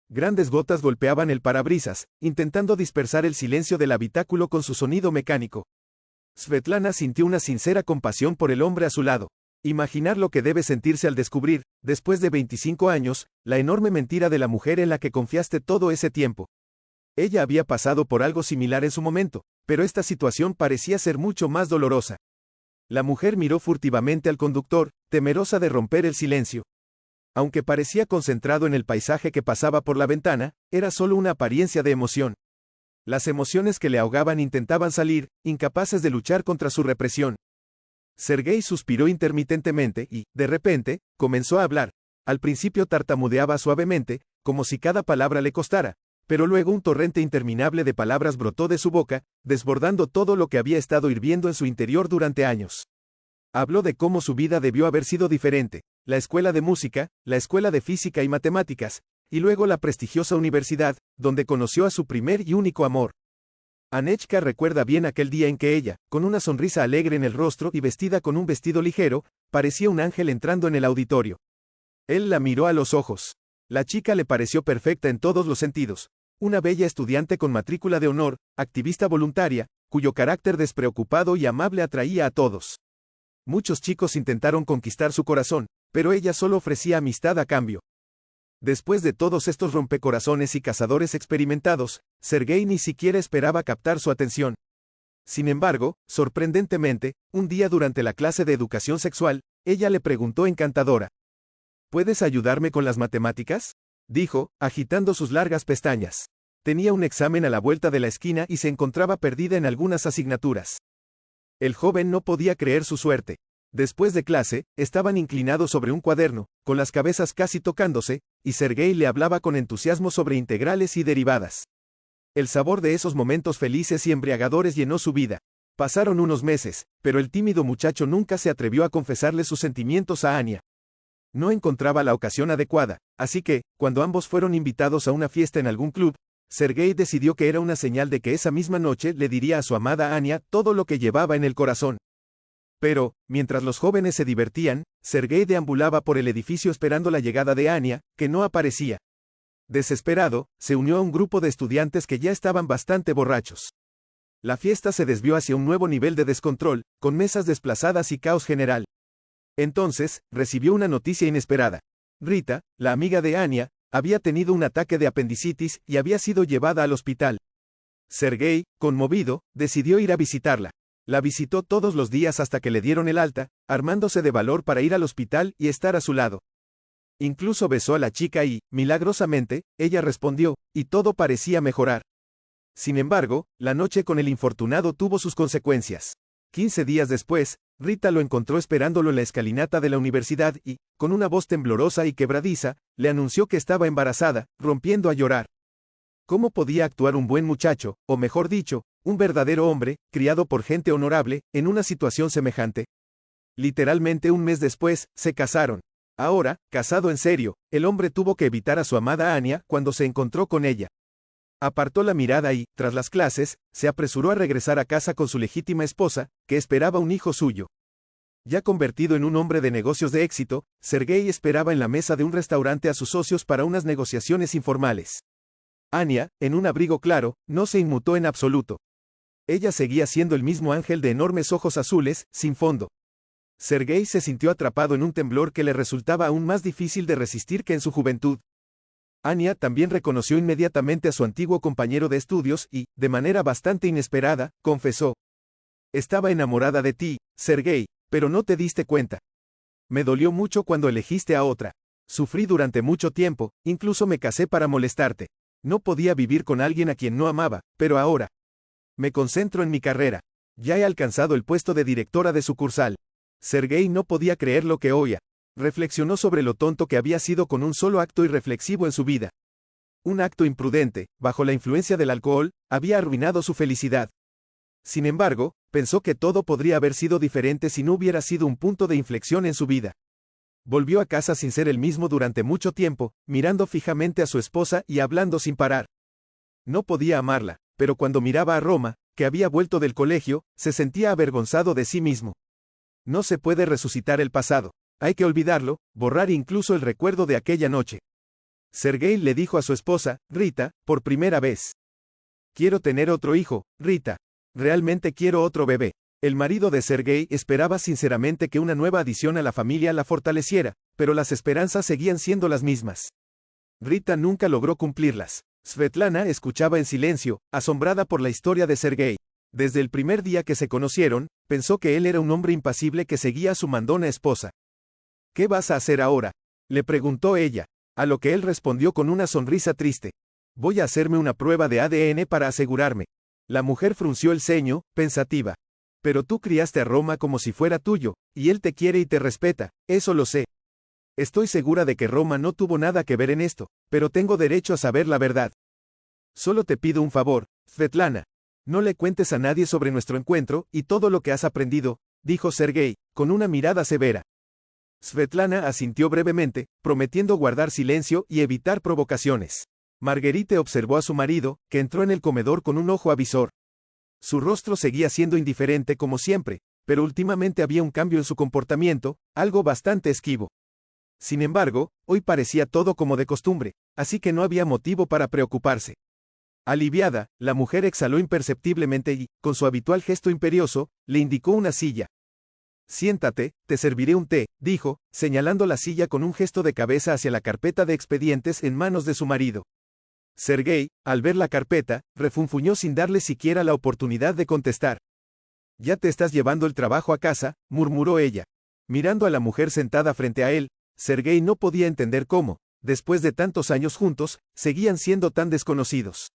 Grandes gotas golpeaban el parabrisas, intentando dispersar el silencio del habitáculo con su sonido mecánico. Svetlana sintió una sincera compasión por el hombre a su lado. Imaginar lo que debe sentirse al descubrir, después de 25 años, la enorme mentira de la mujer en la que confiaste todo ese tiempo. Ella había pasado por algo similar en su momento, pero esta situación parecía ser mucho más dolorosa. La mujer miró furtivamente al conductor, temerosa de romper el silencio. Aunque parecía concentrado en el paisaje que pasaba por la ventana, era solo una apariencia de emoción. Las emociones que le ahogaban intentaban salir, incapaces de luchar contra su represión. Sergei suspiró intermitentemente y, de repente, comenzó a hablar. Al principio tartamudeaba suavemente, como si cada palabra le costara, pero luego un torrente interminable de palabras brotó de su boca, desbordando todo lo que había estado hirviendo en su interior durante años. Habló de cómo su vida debió haber sido diferente, la escuela de música, la escuela de física y matemáticas, y luego la prestigiosa universidad, donde conoció a su primer y único amor. Anechka recuerda bien aquel día en que ella, con una sonrisa alegre en el rostro y vestida con un vestido ligero, parecía un ángel entrando en el auditorio. Él la miró a los ojos. La chica le pareció perfecta en todos los sentidos. Una bella estudiante con matrícula de honor, activista voluntaria, cuyo carácter despreocupado y amable atraía a todos. Muchos chicos intentaron conquistar su corazón, pero ella solo ofrecía amistad a cambio. Después de todos estos rompecorazones y cazadores experimentados, Sergei ni siquiera esperaba captar su atención. Sin embargo, sorprendentemente, un día durante la clase de educación sexual, ella le preguntó encantadora. ¿Puedes ayudarme con las matemáticas?, dijo, agitando sus largas pestañas. Tenía un examen a la vuelta de la esquina y se encontraba perdida en algunas asignaturas. El joven no podía creer su suerte. Después de clase, estaban inclinados sobre un cuaderno, con las cabezas casi tocándose, y Sergei le hablaba con entusiasmo sobre integrales y derivadas. El sabor de esos momentos felices y embriagadores llenó su vida. Pasaron unos meses, pero el tímido muchacho nunca se atrevió a confesarle sus sentimientos a Ania. No encontraba la ocasión adecuada, así que, cuando ambos fueron invitados a una fiesta en algún club, Sergei decidió que era una señal de que esa misma noche le diría a su amada Ania todo lo que llevaba en el corazón. Pero, mientras los jóvenes se divertían, Sergei deambulaba por el edificio esperando la llegada de Ania, que no aparecía. Desesperado, se unió a un grupo de estudiantes que ya estaban bastante borrachos. La fiesta se desvió hacia un nuevo nivel de descontrol, con mesas desplazadas y caos general. Entonces, recibió una noticia inesperada. Rita, la amiga de Anya, había tenido un ataque de apendicitis y había sido llevada al hospital. Sergei, conmovido, decidió ir a visitarla. La visitó todos los días hasta que le dieron el alta, armándose de valor para ir al hospital y estar a su lado. Incluso besó a la chica y, milagrosamente, ella respondió, y todo parecía mejorar. Sin embargo, la noche con el infortunado tuvo sus consecuencias. 15 días después, Rita lo encontró esperándolo en la escalinata de la universidad y, con una voz temblorosa y quebradiza, le anunció que estaba embarazada, rompiendo a llorar. ¿Cómo podía actuar un buen muchacho, o mejor dicho, un verdadero hombre, criado por gente honorable, en una situación semejante? Literalmente un mes después, se casaron. Ahora, casado en serio, el hombre tuvo que evitar a su amada Anya cuando se encontró con ella. Apartó la mirada y, tras las clases, se apresuró a regresar a casa con su legítima esposa, que esperaba un hijo suyo. Ya convertido en un hombre de negocios de éxito, Sergei esperaba en la mesa de un restaurante a sus socios para unas negociaciones informales. Anya, en un abrigo claro, no se inmutó en absoluto. Ella seguía siendo el mismo ángel de enormes ojos azules, sin fondo. Sergei se sintió atrapado en un temblor que le resultaba aún más difícil de resistir que en su juventud. Anya también reconoció inmediatamente a su antiguo compañero de estudios y, de manera bastante inesperada, confesó: «Estaba enamorada de ti, Sergei, pero no te diste cuenta. Me dolió mucho cuando elegiste a otra. Sufrí durante mucho tiempo, incluso me casé para molestarte. No podía vivir con alguien a quien no amaba, pero ahora me concentro en mi carrera. Ya he alcanzado el puesto de directora de sucursal». Sergei no podía creer lo que oía. Reflexionó sobre lo tonto que había sido con un solo acto irreflexivo en su vida. Un acto imprudente, bajo la influencia del alcohol, había arruinado su felicidad. Sin embargo, pensó que todo podría haber sido diferente si no hubiera sido un punto de inflexión en su vida. Volvió a casa sin ser el mismo durante mucho tiempo, mirando fijamente a su esposa y hablando sin parar. No podía amarla, pero cuando miraba a Roma, que había vuelto del colegio, se sentía avergonzado de sí mismo. No se puede resucitar el pasado. Hay que olvidarlo, borrar incluso el recuerdo de aquella noche. Sergei le dijo a su esposa, Rita, por primera vez: «Quiero tener otro hijo, Rita. Realmente quiero otro bebé». El marido de Sergei esperaba sinceramente que una nueva adición a la familia la fortaleciera, pero las esperanzas seguían siendo las mismas. Rita nunca logró cumplirlas. Svetlana escuchaba en silencio, asombrada por la historia de Sergei. Desde el primer día que se conocieron, pensó que él era un hombre impasible que seguía a su mandona esposa. «¿Qué vas a hacer ahora?», le preguntó ella, a lo que él respondió con una sonrisa triste: «Voy a hacerme una prueba de ADN para asegurarme». La mujer frunció el ceño, pensativa. «Pero tú criaste a Roma como si fuera tuyo, y él te quiere y te respeta, eso lo sé. Estoy segura de que Roma no tuvo nada que ver en esto, pero tengo derecho a saber la verdad. Solo te pido un favor, Svetlana. No le cuentes a nadie sobre nuestro encuentro y todo lo que has aprendido», dijo Sergei, con una mirada severa. Svetlana asintió brevemente, prometiendo guardar silencio y evitar provocaciones. Marguerite observó a su marido, que entró en el comedor con un ojo avisor. Su rostro seguía siendo indiferente como siempre, pero últimamente había un cambio en su comportamiento, algo bastante esquivo. Sin embargo, hoy parecía todo como de costumbre, así que no había motivo para preocuparse. Aliviada, la mujer exhaló imperceptiblemente y, con su habitual gesto imperioso, le indicó una silla. «Siéntate, te serviré un té», dijo, señalando la silla con un gesto de cabeza hacia la carpeta de expedientes en manos de su marido. Sergei, al ver la carpeta, refunfuñó sin darle siquiera la oportunidad de contestar. «Ya te estás llevando el trabajo a casa», murmuró ella. Mirando a la mujer sentada frente a él, Sergei no podía entender cómo, después de tantos años juntos, seguían siendo tan desconocidos.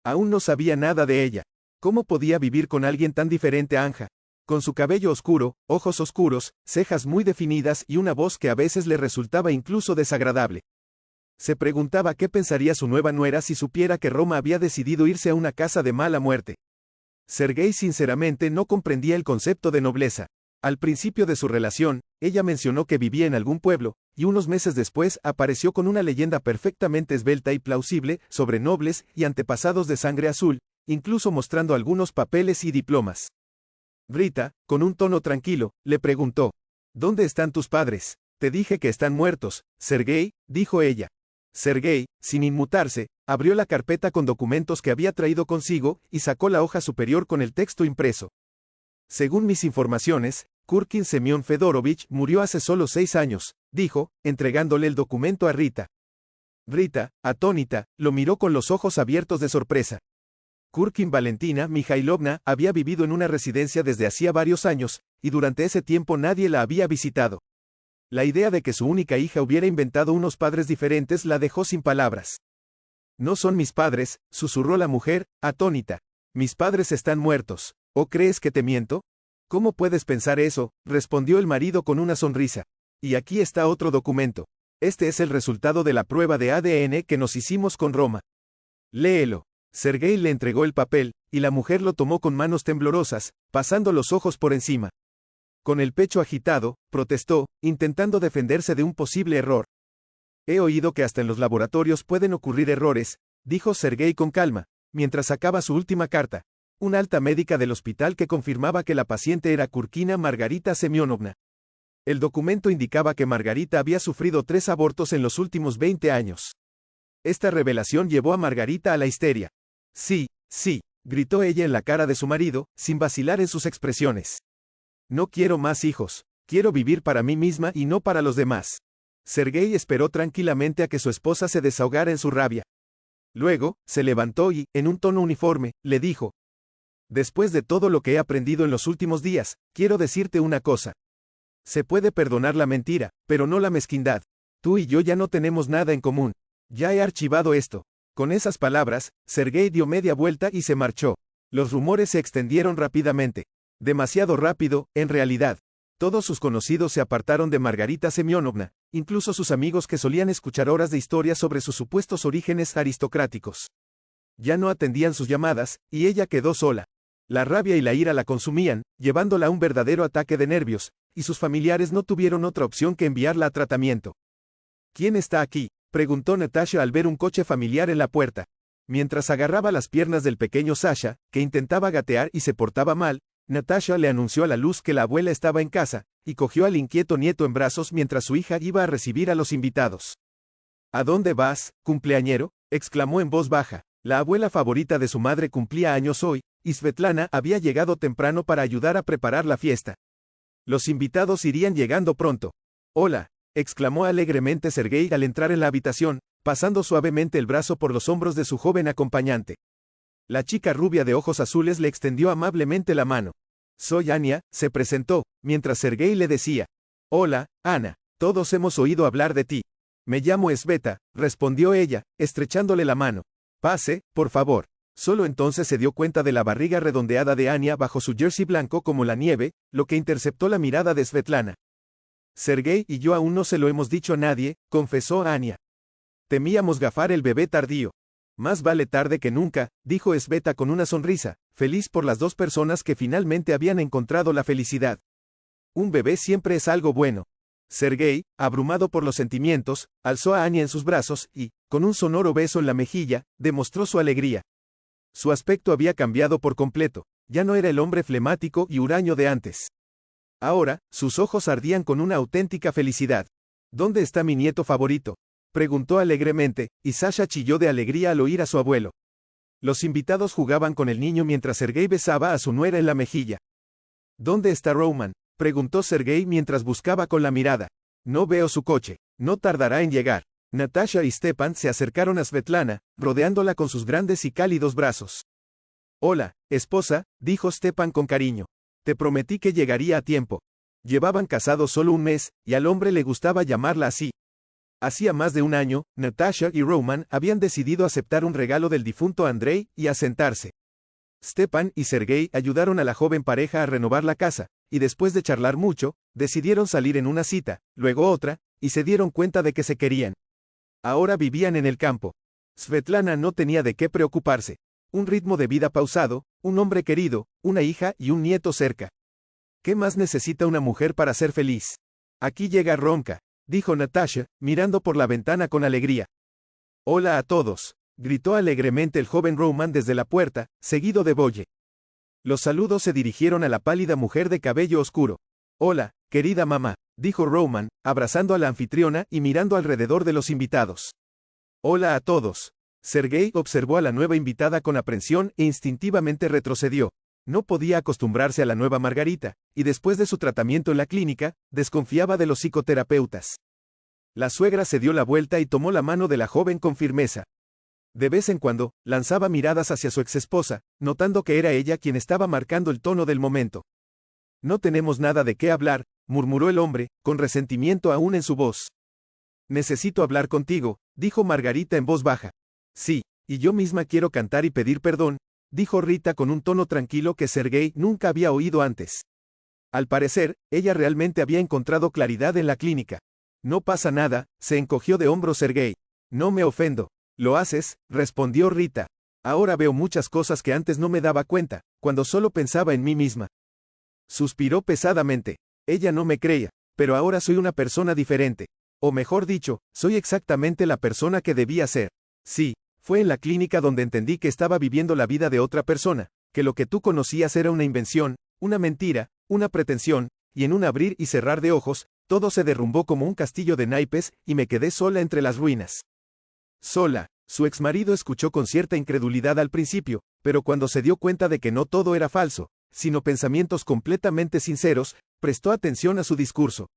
Aún no sabía nada de ella. ¿Cómo podía vivir con alguien tan diferente a Anja? Con su cabello oscuro, ojos oscuros, cejas muy definidas y una voz que a veces le resultaba incluso desagradable. Se preguntaba qué pensaría su nueva nuera si supiera que Roma había decidido irse a una casa de mala muerte. Sergei sinceramente no comprendía el concepto de nobleza. Al principio de su relación, ella mencionó que vivía en algún pueblo, y unos meses después apareció con una leyenda perfectamente esbelta y plausible sobre nobles y antepasados de sangre azul, incluso mostrando algunos papeles y diplomas. Rita, con un tono tranquilo, le preguntó: «¿Dónde están tus padres?». «Te dije que están muertos, Sergei», dijo ella. Sergei, sin inmutarse, abrió la carpeta con documentos que había traído consigo y sacó la hoja superior con el texto impreso. Según mis informaciones, Kurkin Semyon Fedorovich murió hace solo 6 años, dijo, entregándole el documento a Rita. Rita, atónita, lo miró con los ojos abiertos de sorpresa. Kurkin Valentina Mikhailovna había vivido en una residencia desde hacía varios años, y durante ese tiempo nadie la había visitado. La idea de que su única hija hubiera inventado unos padres diferentes la dejó sin palabras. No son mis padres, susurró la mujer, atónita. Mis padres están muertos. ¿O crees que te miento? ¿Cómo puedes pensar eso?, respondió el marido con una sonrisa. Y aquí está otro documento. Este es el resultado de la prueba de ADN que nos hicimos con Roma. Léelo. Sergei le entregó el papel, y la mujer lo tomó con manos temblorosas, pasando los ojos por encima. Con el pecho agitado, protestó, intentando defenderse de un posible error. He oído que hasta en los laboratorios pueden ocurrir errores, dijo Sergei con calma, mientras sacaba su última carta. Una alta médica del hospital que confirmaba que la paciente era Kurkina Margarita Semyonovna. El documento indicaba que Margarita había sufrido 3 abortos en los últimos 20 años. Esta revelación llevó a Margarita a la histeria. Sí, sí, gritó ella en la cara de su marido, sin vacilar en sus expresiones. No quiero más hijos, quiero vivir para mí misma y no para los demás. Sergei esperó tranquilamente a que su esposa se desahogara en su rabia. Luego, se levantó y, en un tono uniforme, le dijo: Después de todo lo que he aprendido en los últimos días, quiero decirte una cosa. Se puede perdonar la mentira, pero no la mezquindad. Tú y yo ya no tenemos nada en común. Ya he archivado esto. Con esas palabras, Sergei dio media vuelta y se marchó. Los rumores se extendieron rápidamente. Demasiado rápido, en realidad. Todos sus conocidos se apartaron de Margarita Semyonovna, incluso sus amigos que solían escuchar horas de historias sobre sus supuestos orígenes aristocráticos. Ya no atendían sus llamadas, y ella quedó sola. La rabia y la ira la consumían, llevándola a un verdadero ataque de nervios, y sus familiares no tuvieron otra opción que enviarla a tratamiento. ¿Quién está aquí?, preguntó Natasha al ver un coche familiar en la puerta. Mientras agarraba las piernas del pequeño Sasha, que intentaba gatear y se portaba mal, Natasha le anunció a la luz que la abuela estaba en casa, y cogió al inquieto nieto en brazos mientras su hija iba a recibir a los invitados. ¿A dónde vas, cumpleañero?, exclamó en voz baja. La abuela favorita de su madre cumplía años hoy, y Svetlana había llegado temprano para ayudar a preparar la fiesta. Los invitados irían llegando pronto. Hola, exclamó alegremente Sergei al entrar en la habitación, pasando suavemente el brazo por los hombros de su joven acompañante. La chica rubia de ojos azules le extendió amablemente la mano. Soy Ania, se presentó, mientras Sergei le decía: Hola, Ana, todos hemos oído hablar de ti. Me llamo Sveta, respondió ella, estrechándole la mano. Pase, por favor. Solo entonces se dio cuenta de la barriga redondeada de Ania bajo su jersey blanco como la nieve, lo que interceptó la mirada de Svetlana. Sergei y yo aún no se lo hemos dicho a nadie, confesó Ania. Temíamos gafar el bebé tardío. Más vale tarde que nunca, dijo Sveta con una sonrisa, feliz por las 2 personas que finalmente habían encontrado la felicidad. Un bebé siempre es algo bueno. Sergei, abrumado por los sentimientos, alzó a Ania en sus brazos y, con un sonoro beso en la mejilla, demostró su alegría. Su aspecto había cambiado por completo, ya no era el hombre flemático y huraño de antes. Ahora, sus ojos ardían con una auténtica felicidad. ¿Dónde está mi nieto favorito?, preguntó alegremente, y Sasha chilló de alegría al oír a su abuelo. Los invitados jugaban con el niño mientras Sergei besaba a su nuera en la mejilla. ¿Dónde está Roman?, preguntó Sergei mientras buscaba con la mirada. No veo su coche, no tardará en llegar. Natasha y Stepan se acercaron a Svetlana, rodeándola con sus grandes y cálidos brazos. Hola, esposa, dijo Stepan con cariño. Te prometí que llegaría a tiempo. Llevaban casados solo un mes, y al hombre le gustaba llamarla así. Hacía más de un año, Natasha y Roman habían decidido aceptar un regalo del difunto Andrei y asentarse. Stepan y Sergei ayudaron a la joven pareja a renovar la casa, y después de charlar mucho, decidieron salir en una cita, luego otra, y se dieron cuenta de que se querían. Ahora vivían en el campo. Svetlana no tenía de qué preocuparse. Un ritmo de vida pausado, un hombre querido, una hija y un nieto cerca. ¿Qué más necesita una mujer para ser feliz? Aquí llega Romka, dijo Natasha, mirando por la ventana con alegría. Hola a todos, gritó alegremente el joven Roman desde la puerta, seguido de Boye. Los saludos se dirigieron a la pálida mujer de cabello oscuro. Hola, querida mamá, dijo Roman, abrazando a la anfitriona y mirando alrededor de los invitados. Hola a todos. Sergei observó a la nueva invitada con aprensión e instintivamente retrocedió. No podía acostumbrarse a la nueva Margarita, y después de su tratamiento en la clínica, desconfiaba de los psicoterapeutas. La suegra se dio la vuelta y tomó la mano de la joven con firmeza. De vez en cuando, lanzaba miradas hacia su exesposa, notando que era ella quien estaba marcando el tono del momento. No tenemos nada de qué hablar, murmuró el hombre, con resentimiento aún en su voz. Necesito hablar contigo, dijo Margarita en voz baja. Sí, y yo misma quiero cantar y pedir perdón, dijo Rita con un tono tranquilo que Sergei nunca había oído antes. Al parecer, ella realmente había encontrado claridad en la clínica. No pasa nada, se encogió de hombros Sergei. No me ofendo. Lo haces, respondió Rita. Ahora veo muchas cosas que antes no me daba cuenta, cuando solo pensaba en mí misma. Suspiró pesadamente. Ella no me creía, pero ahora soy una persona diferente. O mejor dicho, soy exactamente la persona que debía ser. Sí, fue en la clínica donde entendí que estaba viviendo la vida de otra persona, que lo que tú conocías era una invención, una mentira, una pretensión, y en un abrir y cerrar de ojos, todo se derrumbó como un castillo de naipes y me quedé sola entre las ruinas. Sola, su exmarido escuchó con cierta incredulidad al principio, pero cuando se dio cuenta de que no todo era falso, sino pensamientos completamente sinceros, prestó atención a su discurso.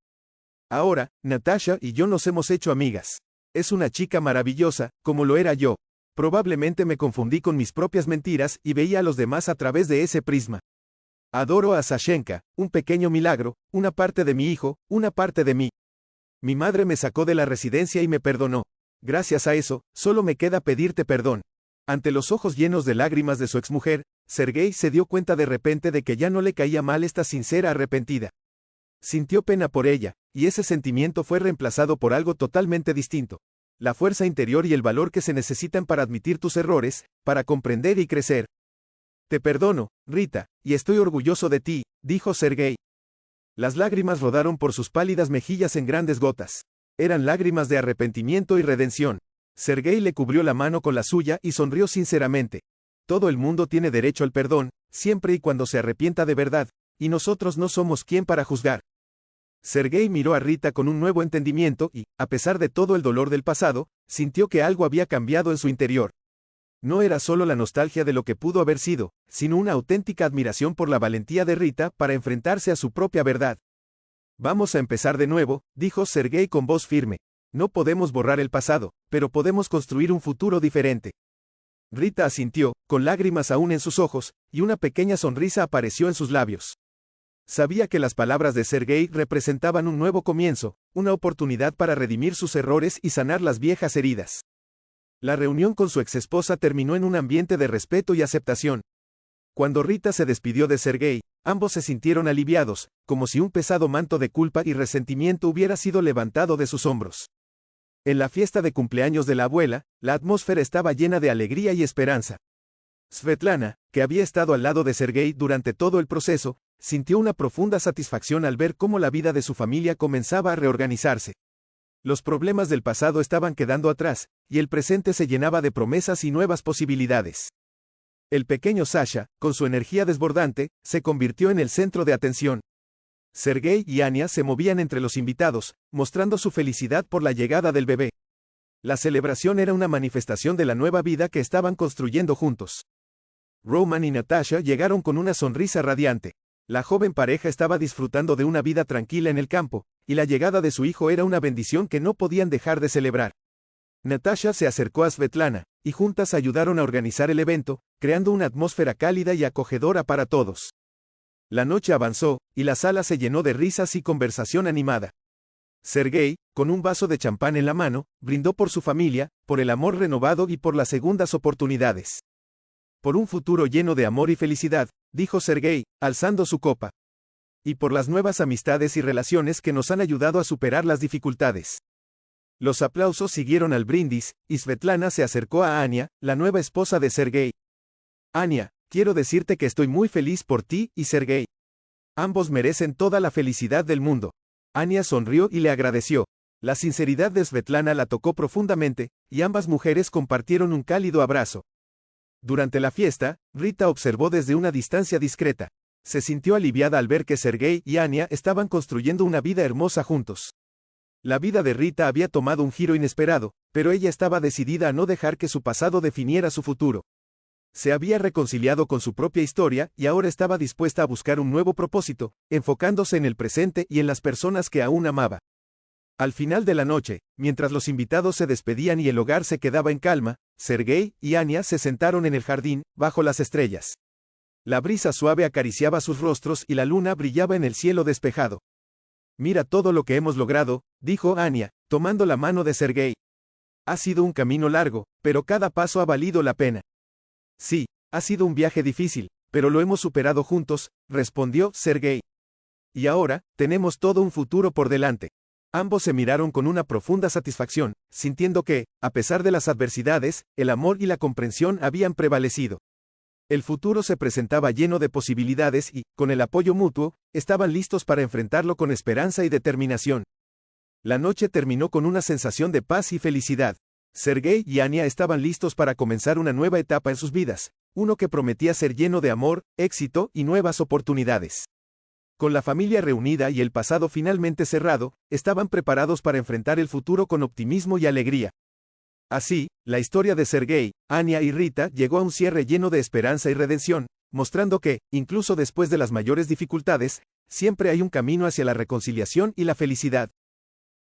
Ahora, Natasha y yo nos hemos hecho amigas. Es una chica maravillosa, como lo era yo. Probablemente me confundí con mis propias mentiras y veía a los demás a través de ese prisma. Adoro a Sashenka, un pequeño milagro, una parte de mi hijo, una parte de mí. Mi madre me sacó de la residencia y me perdonó. Gracias a eso, solo me queda pedirte perdón. Ante los ojos llenos de lágrimas de su exmujer, Sergei se dio cuenta de repente de que ya no le caía mal esta sincera arrepentida. Sintió pena por ella, y ese sentimiento fue reemplazado por algo totalmente distinto. La fuerza interior y el valor que se necesitan para admitir tus errores, para comprender y crecer. Te perdono, Rita, y estoy orgulloso de ti, dijo Sergei. Las lágrimas rodaron por sus pálidas mejillas en grandes gotas. Eran lágrimas de arrepentimiento y redención. Sergei le cubrió la mano con la suya y sonrió sinceramente. Todo el mundo tiene derecho al perdón, siempre y cuando se arrepienta de verdad, y nosotros no somos quien para juzgar. Sergei miró a Rita con un nuevo entendimiento y, a pesar de todo el dolor del pasado, sintió que algo había cambiado en su interior. No era solo la nostalgia de lo que pudo haber sido, sino una auténtica admiración por la valentía de Rita para enfrentarse a su propia verdad. Vamos a empezar de nuevo, dijo Sergei con voz firme. No podemos borrar el pasado, pero podemos construir un futuro diferente. Rita asintió, con lágrimas aún en sus ojos, y una pequeña sonrisa apareció en sus labios. Sabía que las palabras de Sergei representaban un nuevo comienzo, una oportunidad para redimir sus errores y sanar las viejas heridas. La reunión con su exesposa terminó en un ambiente de respeto y aceptación. Cuando Rita se despidió de Sergei, ambos se sintieron aliviados, como si un pesado manto de culpa y resentimiento hubiera sido levantado de sus hombros. En la fiesta de cumpleaños de la abuela, la atmósfera estaba llena de alegría y esperanza. Svetlana, que había estado al lado de Sergei durante todo el proceso, sintió una profunda satisfacción al ver cómo la vida de su familia comenzaba a reorganizarse. Los problemas del pasado estaban quedando atrás, y el presente se llenaba de promesas y nuevas posibilidades. El pequeño Sasha, con su energía desbordante, se convirtió en el centro de atención. Sergei y Anya se movían entre los invitados, mostrando su felicidad por la llegada del bebé. La celebración era una manifestación de la nueva vida que estaban construyendo juntos. Roman y Natasha llegaron con una sonrisa radiante. La joven pareja estaba disfrutando de una vida tranquila en el campo, y la llegada de su hijo era una bendición que no podían dejar de celebrar. Natasha se acercó a Svetlana, y juntas ayudaron a organizar el evento, creando una atmósfera cálida y acogedora para todos. La noche avanzó, y la sala se llenó de risas y conversación animada. Sergei, con un vaso de champán en la mano, brindó por su familia, por el amor renovado y por las segundas oportunidades. Por un futuro lleno de amor y felicidad, dijo Sergei, alzando su copa. Y por las nuevas amistades y relaciones que nos han ayudado a superar las dificultades. Los aplausos siguieron al brindis, y Svetlana se acercó a Anya, la nueva esposa de Sergei. Anya, quiero decirte que estoy muy feliz por ti y Sergei. Ambos merecen toda la felicidad del mundo. Anya sonrió y le agradeció. La sinceridad de Svetlana la tocó profundamente, y ambas mujeres compartieron un cálido abrazo. Durante la fiesta, Rita observó desde una distancia discreta. Se sintió aliviada al ver que Sergei y Anya estaban construyendo una vida hermosa juntos. La vida de Rita había tomado un giro inesperado, pero ella estaba decidida a no dejar que su pasado definiera su futuro. Se había reconciliado con su propia historia y ahora estaba dispuesta a buscar un nuevo propósito, enfocándose en el presente y en las personas que aún amaba. Al final de la noche, mientras los invitados se despedían y el hogar se quedaba en calma, Sergei y Anya se sentaron en el jardín, bajo las estrellas. La brisa suave acariciaba sus rostros y la luna brillaba en el cielo despejado. «Mira todo lo que hemos logrado», dijo Anya, tomando la mano de Sergei. «Ha sido un camino largo, pero cada paso ha valido la pena». «Sí, ha sido un viaje difícil, pero lo hemos superado juntos», respondió Sergei. «Y ahora, tenemos todo un futuro por delante». Ambos se miraron con una profunda satisfacción, sintiendo que, a pesar de las adversidades, el amor y la comprensión habían prevalecido. El futuro se presentaba lleno de posibilidades y, con el apoyo mutuo, estaban listos para enfrentarlo con esperanza y determinación. La noche terminó con una sensación de paz y felicidad. Sergei y Anya estaban listos para comenzar una nueva etapa en sus vidas, uno que prometía ser lleno de amor, éxito y nuevas oportunidades. Con la familia reunida y el pasado finalmente cerrado, estaban preparados para enfrentar el futuro con optimismo y alegría. Así, la historia de Sergei, Anya y Rita llegó a un cierre lleno de esperanza y redención, mostrando que, incluso después de las mayores dificultades, siempre hay un camino hacia la reconciliación y la felicidad.